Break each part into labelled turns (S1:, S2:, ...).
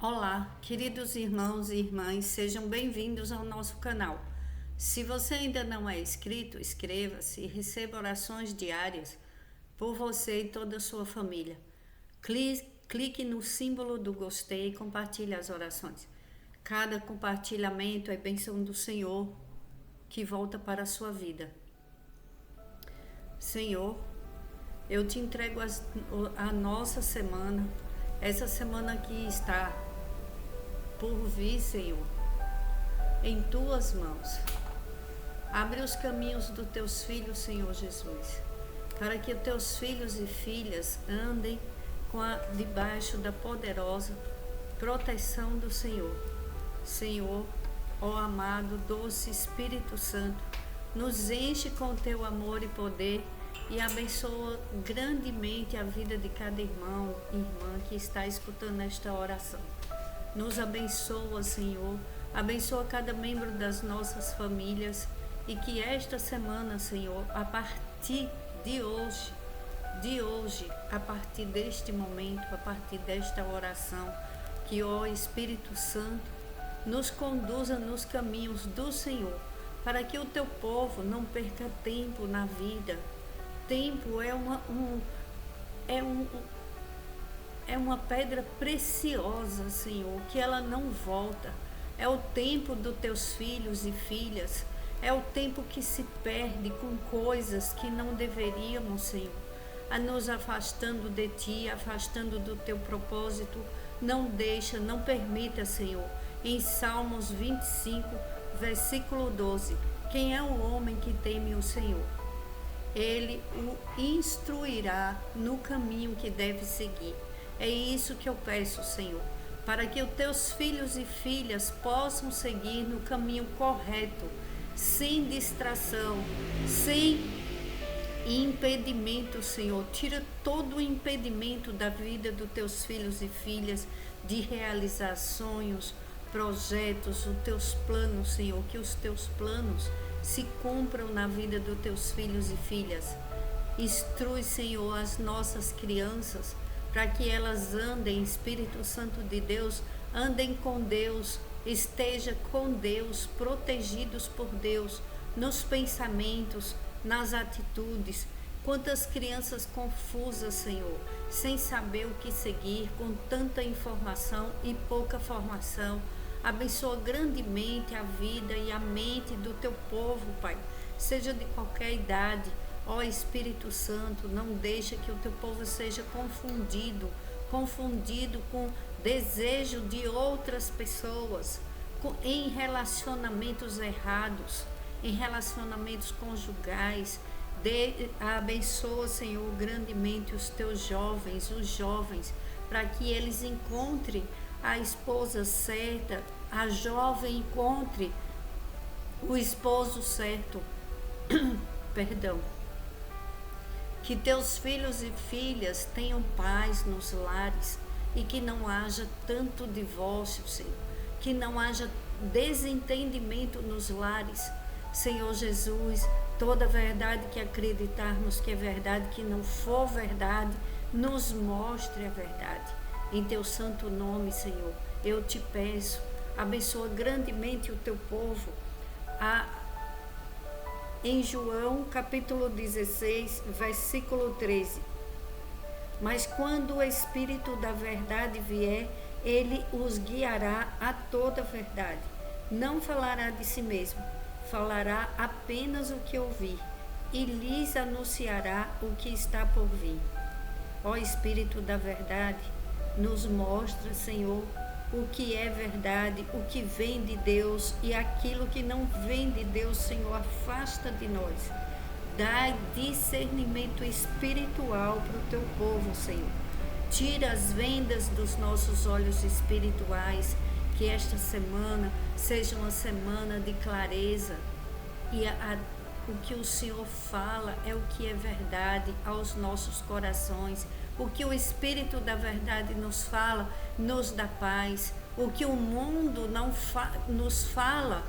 S1: Olá, queridos irmãos e irmãs, sejam bem-vindos ao nosso canal. Se você ainda não é inscrito, inscreva-se e receba orações diárias por você e toda a sua família. Clique no símbolo do gostei e compartilhe as orações. Cada compartilhamento é bênção do Senhor que volta para a sua vida. Senhor, eu te entrego a nossa semana, essa semana que está por vir, Senhor, em tuas mãos. Abre os caminhos dos teus filhos, Senhor Jesus, para que os teus filhos e filhas andem debaixo da poderosa proteção do Senhor. Senhor, ó amado, doce Espírito Santo, nos enche com teu amor e poder e abençoa grandemente a vida de cada irmão e irmã que está escutando esta oração. Nos abençoa, Senhor, abençoa cada membro das nossas famílias e que esta semana, Senhor, a partir de hoje, a partir deste momento, a partir desta oração, que, ó Espírito Santo, nos conduza nos caminhos do Senhor, para que o teu povo não perca tempo na vida. Tempo é uma pedra preciosa, Senhor, que ela não volta. É o tempo dos teus filhos e filhas. É o tempo que se perde com coisas que não deveríamos, Senhor, a nos afastando de Ti, afastando do Teu propósito. Não permita, Senhor. Em Salmos 25, versículo 12, quem é o homem que teme o Senhor? Ele o instruirá no caminho que deve seguir. É isso que eu peço, Senhor, para que os teus filhos e filhas possam seguir no caminho correto, sem distração, sem impedimento, Senhor. Tira todo o impedimento da vida dos teus filhos e filhas de realizar sonhos, projetos, os teus planos, Senhor, que os teus planos se cumpram na vida dos teus filhos e filhas. Instrui, Senhor, as nossas crianças, para que elas andem, Espírito Santo de Deus, andem com Deus, esteja com Deus, protegidos por Deus, nos pensamentos, nas atitudes. Quantas crianças confusas, Senhor, sem saber o que seguir, com tanta informação e pouca formação. Abençoa grandemente a vida e a mente do teu povo, Pai, seja de qualquer idade. Ó Espírito Santo, não deixa que o teu povo seja confundido com desejo de outras pessoas, em relacionamentos errados, em relacionamentos conjugais. Abençoa, Senhor, grandemente os teus jovens, para que eles encontrem a esposa certa, a jovem encontre o esposo certo. Perdão. Que teus filhos e filhas tenham paz nos lares e que não haja tanto divórcio, Senhor. Que não haja desentendimento nos lares. Senhor Jesus, toda verdade que acreditarmos que é verdade, que não for verdade, nos mostre a verdade. Em teu santo nome, Senhor, eu te peço, abençoa grandemente o teu povo. Em João capítulo 16, versículo 13. Mas quando o Espírito da verdade vier, ele os guiará a toda a verdade. Não falará de si mesmo, falará apenas o que ouvir, e lhes anunciará o que está por vir. Ó Espírito da verdade, nos mostra, Senhor, o que é verdade, o que vem de Deus, e aquilo que não vem de Deus, Senhor, afasta de nós. Dá discernimento espiritual para o teu povo, Senhor. Tira as vendas dos nossos olhos espirituais, que esta semana seja uma semana de clareza, e o que o Senhor fala é o que é verdade aos nossos corações. O que o Espírito da verdade nos fala, nos dá paz. O que o mundo não nos fala,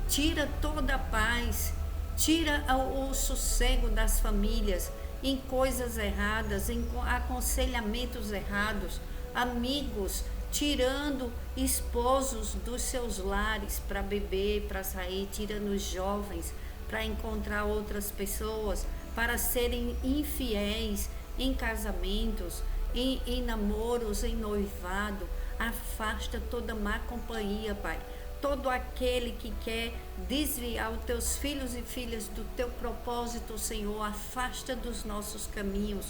S1: tira toda a paz, tira o sossego das famílias em coisas erradas, em aconselhamentos errados. Amigos tirando esposos dos seus lares para beber, para sair, tirando os jovens para encontrar outras pessoas, para serem infiéis em casamentos, em namoros, em noivado. Afasta toda má companhia, Pai. Todo aquele que quer desviar os teus filhos e filhas do teu propósito, Senhor, afasta dos nossos caminhos.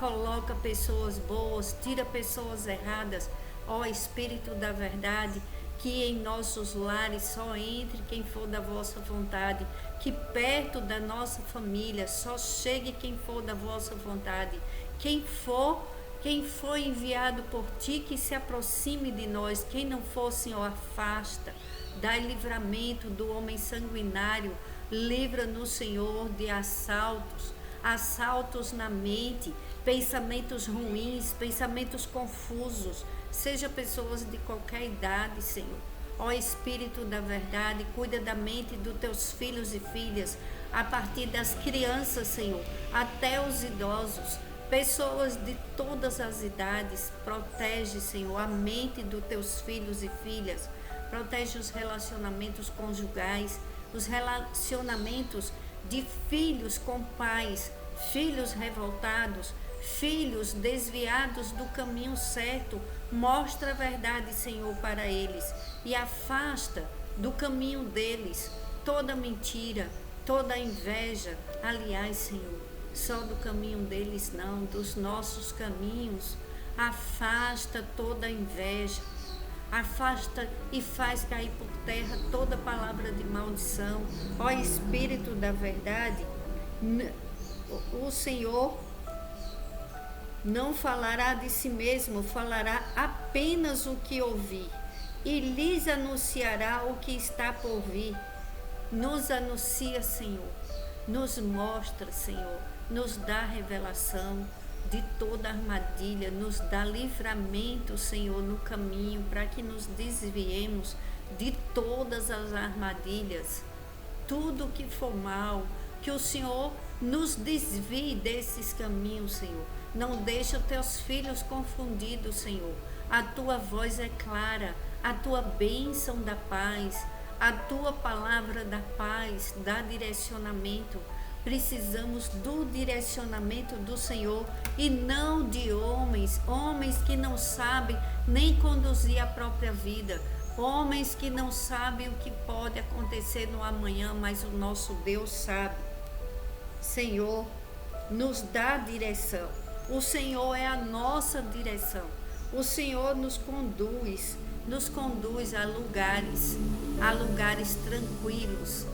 S1: Coloca pessoas boas, tira pessoas erradas. Ó Espírito da verdade, que em nossos lares só entre quem for da vossa vontade, que perto da nossa família só chegue quem for da vossa vontade. Quem for enviado por ti, que se aproxime de nós. Quem não for, Senhor, afasta. Dai livramento do homem sanguinário. Livra-nos, Senhor, de assaltos na mente, pensamentos ruins, pensamentos confusos. Seja pessoas de qualquer idade, Senhor. Ó Espírito da verdade, cuida da mente dos teus filhos e filhas, a partir das crianças, Senhor, até os idosos. Pessoas de todas as idades, protege, Senhor, a mente dos teus filhos e filhas, protege os relacionamentos conjugais, os relacionamentos de filhos com pais, filhos revoltados, filhos desviados do caminho certo. Mostra a verdade, Senhor, para eles e afasta do caminho deles toda mentira, toda inveja. Aliás, Senhor, só do caminho deles não, dos nossos caminhos. Afasta toda inveja, afasta e faz cair por terra toda palavra de maldição. Ó Espírito da verdade, o Senhor não falará de si mesmo, falará apenas o que ouvir e lhes anunciará o que está por vir. Nos anuncia, Senhor, nos mostra, Senhor, nos dá revelação de toda armadilha, nos dá livramento, Senhor, no caminho, para que nos desviemos de todas as armadilhas. Tudo que for mal, que o Senhor nos desvie desses caminhos, Senhor. Não deixa os teus filhos confundidos, Senhor. A tua voz é clara, a tua bênção da paz, a tua palavra da paz, dá direcionamento. Precisamos do direcionamento do Senhor e não de homens que não sabem nem conduzir a própria vida, homens que não sabem o que pode acontecer no amanhã, mas o nosso Deus sabe. Senhor, nos dá direção. O Senhor é a nossa direção. O Senhor nos conduz a lugares tranquilos,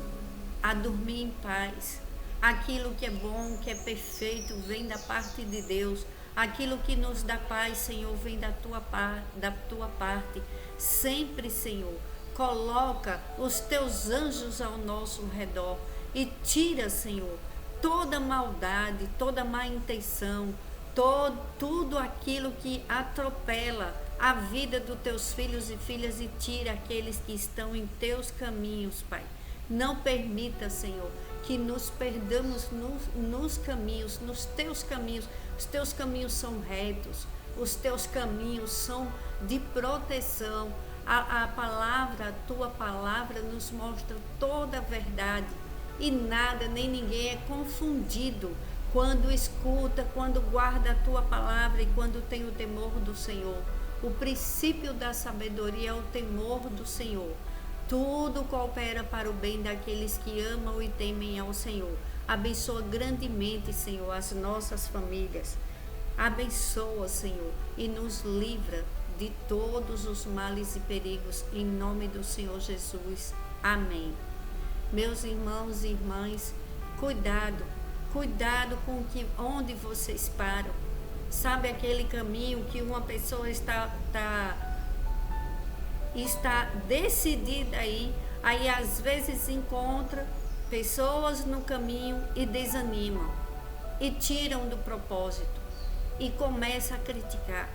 S1: a dormir em paz. Aquilo que é bom, que é perfeito, vem da parte de Deus. Aquilo que nos dá paz, Senhor, vem da tua parte. Sempre, Senhor, coloca os teus anjos ao nosso redor e tira, Senhor, toda maldade, toda má intenção, tudo aquilo que atropela a vida dos teus filhos e filhas, e tira aqueles que estão em teus caminhos, Pai. Não permita, Senhor, que nos perdamos nos caminhos, nos teus caminhos. Os teus caminhos são retos, os teus caminhos são de proteção. A tua palavra nos mostra toda a verdade, e nada nem ninguém é confundido quando escuta, quando guarda a tua palavra e quando tem o temor do Senhor. O princípio da sabedoria é o temor do Senhor. Tudo coopera para o bem daqueles que amam e temem ao Senhor. Abençoa grandemente, Senhor, as nossas famílias. Abençoa, Senhor, e nos livra de todos os males e perigos, em nome do Senhor Jesus. Amém. Meus irmãos e irmãs, cuidado com onde vocês param. Sabe aquele caminho que uma pessoa está decidida aí às vezes encontra pessoas no caminho e desanimam, e tiram do propósito, e começa a criticar.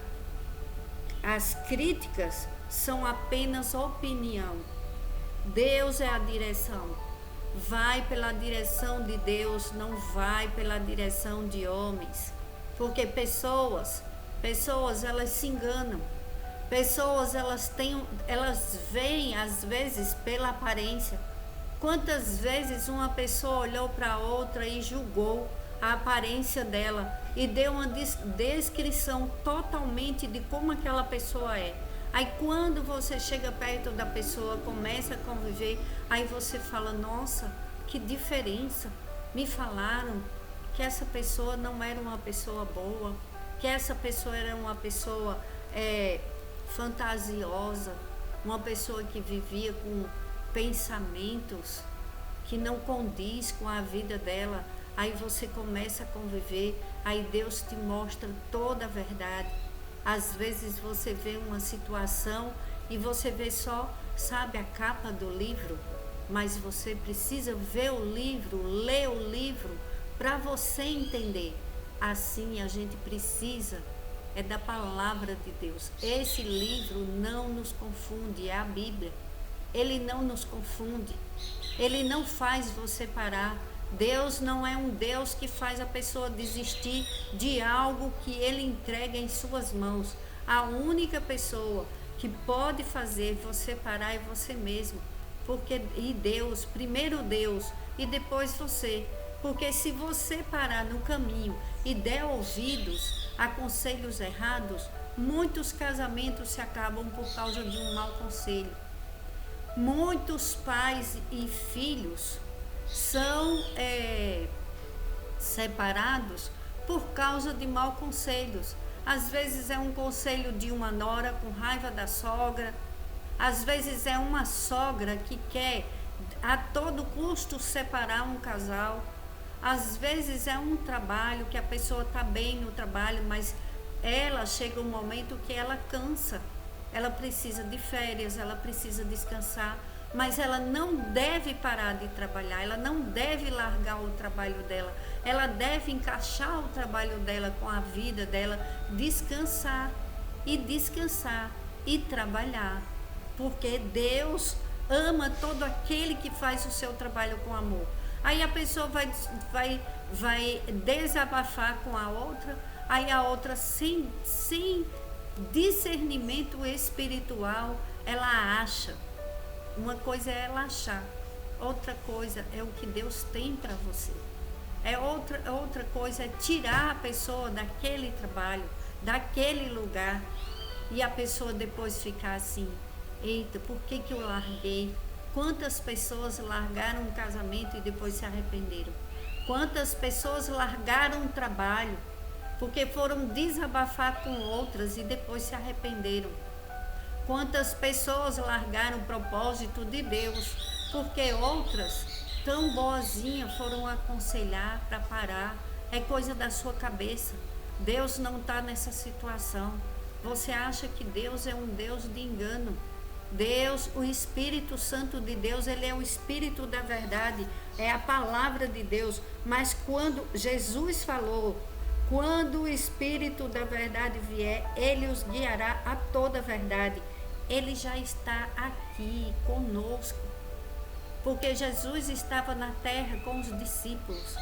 S1: As críticas são apenas opinião. Deus é a direção. Vai pela direção de Deus, não vai pela direção de homens. Porque pessoas elas se enganam. Pessoas, elas veem às vezes pela aparência. Quantas vezes uma pessoa olhou para outra e julgou a aparência dela e deu uma descrição totalmente de como aquela pessoa é. Aí quando você chega perto da pessoa, começa a conviver, aí você fala, nossa, que diferença. Me falaram que essa pessoa não era uma pessoa boa, que essa pessoa era uma pessoa fantasiosa, uma pessoa que vivia com pensamentos que não condiz com a vida dela. Aí você começa a conviver, aí Deus te mostra toda a verdade. Às vezes você vê uma situação e você vê só, sabe, a capa do livro, mas você precisa ver o livro, ler o livro, para você entender. Assim a gente precisa da palavra de Deus. Esse livro não nos confunde, é a Bíblia. Ele não nos confunde, ele não faz você parar. Deus não é um Deus que faz a pessoa desistir de algo que ele entrega em suas mãos. A única pessoa que pode fazer você parar é você mesmo. Deus, primeiro Deus e depois você. Porque se você parar no caminho e der ouvidos a conselhos errados, muitos casamentos se acabam por causa de um mau conselho. Muitos pais e filhos são separados por causa de maus conselhos. Às vezes é um conselho de uma nora com raiva da sogra, às vezes é uma sogra que quer a todo custo separar um casal, às vezes é um trabalho que a pessoa está bem no trabalho, mas ela chega um momento que ela cansa, ela precisa de férias, ela precisa descansar, mas ela não deve parar de trabalhar, ela não deve largar o trabalho dela, ela deve encaixar o trabalho dela com a vida dela, descansar e trabalhar, porque Deus ama todo aquele que faz o seu trabalho com amor. Aí a pessoa vai desabafar com a outra, aí a outra sem discernimento espiritual, ela acha. Uma coisa é ela achar, outra coisa é o que Deus tem para você. Outra coisa é tirar a pessoa daquele trabalho, daquele lugar, e a pessoa depois ficar assim, eita, por que eu larguei? Quantas pessoas largaram um casamento e depois se arrependeram? Quantas pessoas largaram um trabalho porque foram desabafar com outras e depois se arrependeram? Quantas pessoas largaram o propósito de Deus porque outras, tão boazinhas, foram aconselhar para parar? É coisa da sua cabeça. Deus não está nessa situação. Você acha que Deus é um Deus de engano? Deus, o Espírito Santo de Deus, ele é o Espírito da verdade, é a palavra de Deus. Mas quando Jesus falou, quando o Espírito da verdade vier, ele os guiará a toda a verdade. Ele já está aqui conosco, porque Jesus estava na terra com os discípulos.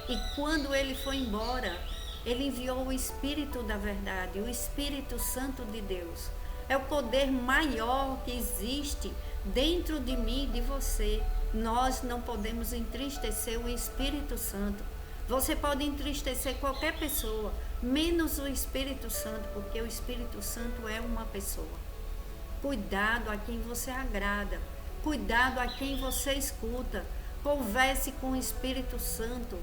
S1: E quando ele foi embora, ele enviou o Espírito da verdade, o Espírito Santo de Deus. É o poder maior que existe dentro de mim e de você. Nós não podemos entristecer o Espírito Santo. Você pode entristecer qualquer pessoa, menos o Espírito Santo, porque o Espírito Santo é uma pessoa. Cuidado a quem você agrada, cuidado a quem você escuta. Converse com o Espírito Santo.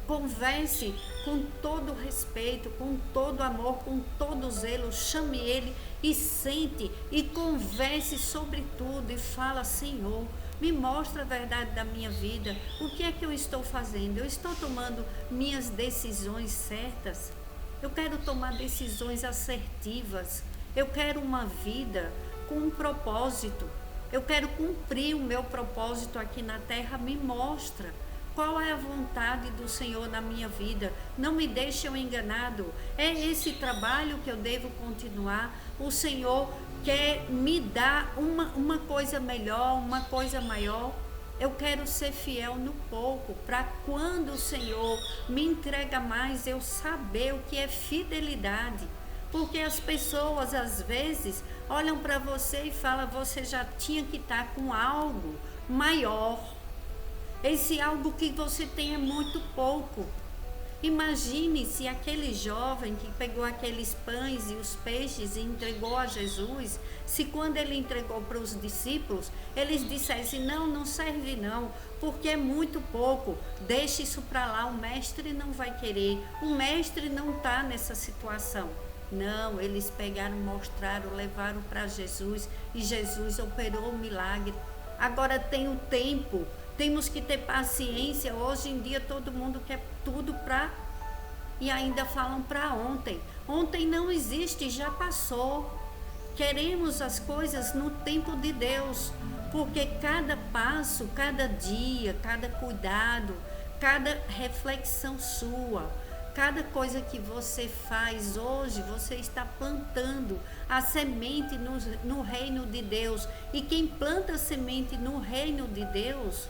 S1: Converse com todo respeito, com todo amor, com todo zelo. Chame ele e sente e converse sobre tudo e fala: Senhor, me mostra a verdade da minha vida. O que é que eu estou fazendo? Eu estou tomando minhas decisões certas? Eu quero tomar decisões assertivas. Eu quero uma vida com um propósito. Eu quero cumprir o meu propósito aqui na terra. Me mostra. Qual é a vontade do Senhor na minha vida? Não me deixe eu enganado. É esse trabalho que eu devo continuar? O Senhor quer me dar uma coisa melhor, uma coisa maior? Eu quero ser fiel no pouco, para quando o Senhor me entrega mais, eu saber o que é fidelidade. Porque as pessoas, às vezes, olham para você e falam, você já tinha que estar com algo maior. Esse algo que você tem é muito pouco. Imagine se aquele jovem que pegou aqueles pães e os peixes e entregou a Jesus, se quando ele entregou para os discípulos, eles dissessem, não, não serve não, porque é muito pouco, deixe isso para lá, o mestre não vai querer, o mestre não está nessa situação. Não, eles pegaram, mostraram, levaram para Jesus e Jesus operou o milagre. Agora tem o tempo. Temos que ter paciência. Hoje em dia todo mundo quer tudo para... E ainda falam para ontem. Ontem não existe, já passou. Queremos as coisas no tempo de Deus. Porque cada passo, cada dia, cada cuidado, cada reflexão sua, cada coisa que você faz hoje, você está plantando a semente no reino de Deus. E quem planta a semente no reino de Deus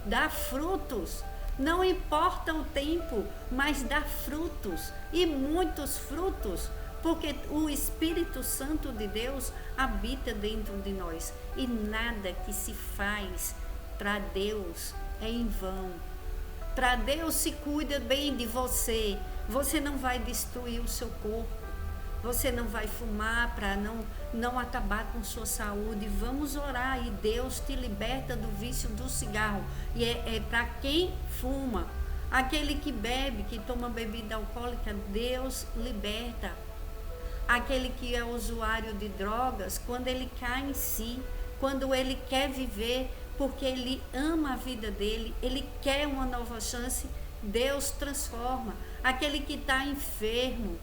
S1: dá frutos, não importa o tempo, mas dá frutos, e muitos frutos, porque o Espírito Santo de Deus habita dentro de nós, e nada que se faz para Deus é em vão. Para Deus, se cuida bem de você, você não vai destruir o seu corpo, você não vai fumar para não acabar com sua saúde. Vamos orar e Deus te liberta do vício do cigarro. E é para quem fuma, aquele que bebe, que toma bebida alcoólica, Deus liberta. Aquele que é usuário de drogas, quando ele cai em si, quando ele quer viver, porque ele ama a vida dele, ele quer uma nova chance, Deus transforma. Aquele que está enfermo,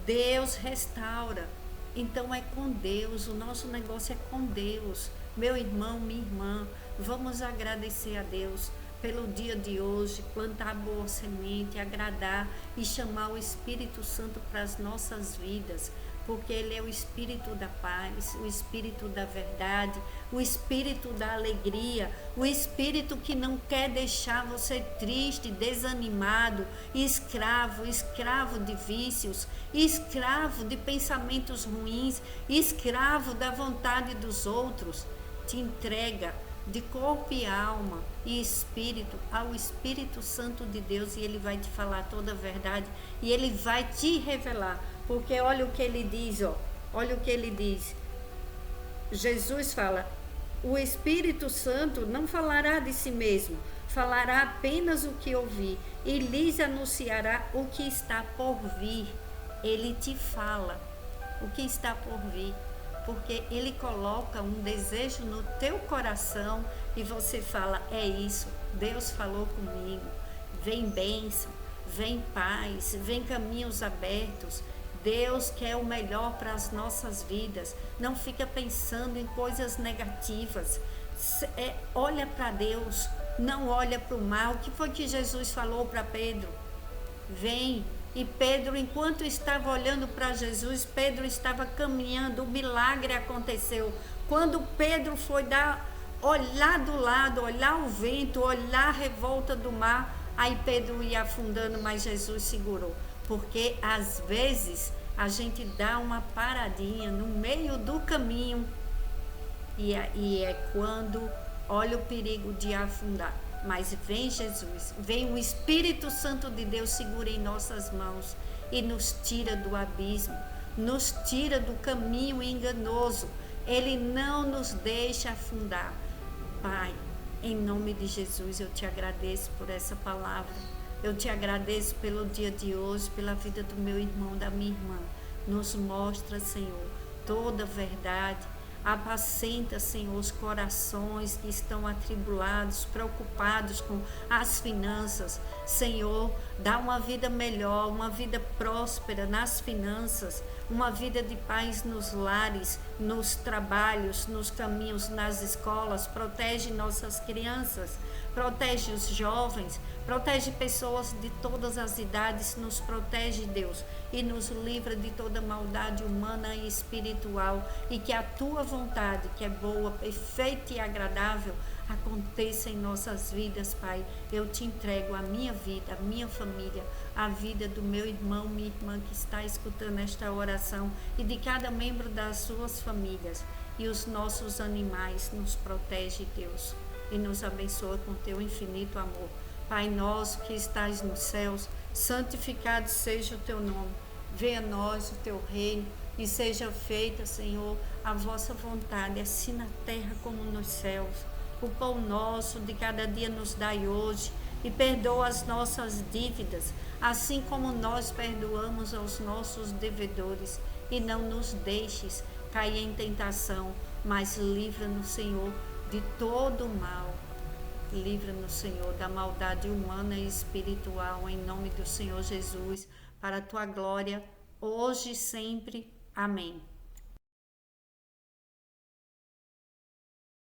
S1: Deus restaura. Então é com Deus, o nosso negócio é com Deus. Meu irmão, minha irmã, vamos agradecer a Deus pelo dia de hoje, plantar boa semente, agradar e chamar o Espírito Santo para as nossas vidas, porque Ele é o Espírito da paz, o Espírito da verdade, o Espírito da alegria, o Espírito que não quer deixar você triste, desanimado, escravo de vícios, escravo de pensamentos ruins, escravo da vontade dos outros. Te entrega de corpo e alma e espírito ao Espírito Santo de Deus, e Ele vai te falar toda a verdade e Ele vai te revelar. Porque olha o que ele diz, olha o que ele diz. Jesus fala, o Espírito Santo não falará de si mesmo, falará apenas o que ouvir e lhes anunciará o que está por vir. Ele te fala o que está por vir, porque Ele coloca um desejo no teu coração e você fala, é isso, Deus falou comigo. Vem bênção, vem paz, vem caminhos abertos. Deus quer o melhor para as nossas vidas. Não fica pensando em coisas negativas. Olha para Deus, não olha para o mal. O que foi que Jesus falou para Pedro? Vem. E Pedro, enquanto estava olhando para Jesus, Pedro estava caminhando, o milagre aconteceu. Quando Pedro foi olhar do lado, olhar o vento, olhar a revolta do mar, aí Pedro ia afundando, mas Jesus segurou. Porque às vezes a gente dá uma paradinha no meio do caminho e é quando olha o perigo de afundar. Mas vem Jesus, vem o Espírito Santo de Deus, segura em nossas mãos e nos tira do abismo, nos tira do caminho enganoso. Ele não nos deixa afundar. Pai, em nome de Jesus, eu te agradeço por essa palavra. Eu te agradeço pelo dia de hoje, pela vida do meu irmão, da minha irmã. Nos mostra, Senhor, toda a verdade. Apacenta, Senhor, os corações que estão atribulados, preocupados com as finanças. Senhor, dá uma vida melhor, uma vida próspera nas finanças, uma vida de paz nos lares, nos trabalhos, nos caminhos, nas escolas. Protege nossas crianças, protege os jovens, protege pessoas de todas as idades, nos protege, Deus, e nos livra de toda maldade humana e espiritual, e que a tua vontade, que é boa, perfeita e agradável, aconteça em nossas vidas, Pai. Eu te entrego a minha vida, a minha família, família, a vida do meu irmão, minha irmã que está escutando esta oração e de cada membro das suas famílias. E os nossos animais nos protege, Deus, e nos abençoa com teu infinito amor. Pai nosso que estás nos céus, santificado seja o teu nome. Venha a nós o teu reino e seja feita, Senhor, a vossa vontade, assim na terra como nos céus. O pão nosso de cada dia nos dai hoje e perdoa as nossas dívidas, assim como nós perdoamos aos nossos devedores. E não nos deixes cair em tentação, mas livra-nos, Senhor, de todo o mal. Livra-nos, Senhor, da maldade humana e espiritual, em nome do Senhor Jesus, para a tua glória, hoje e sempre. Amém.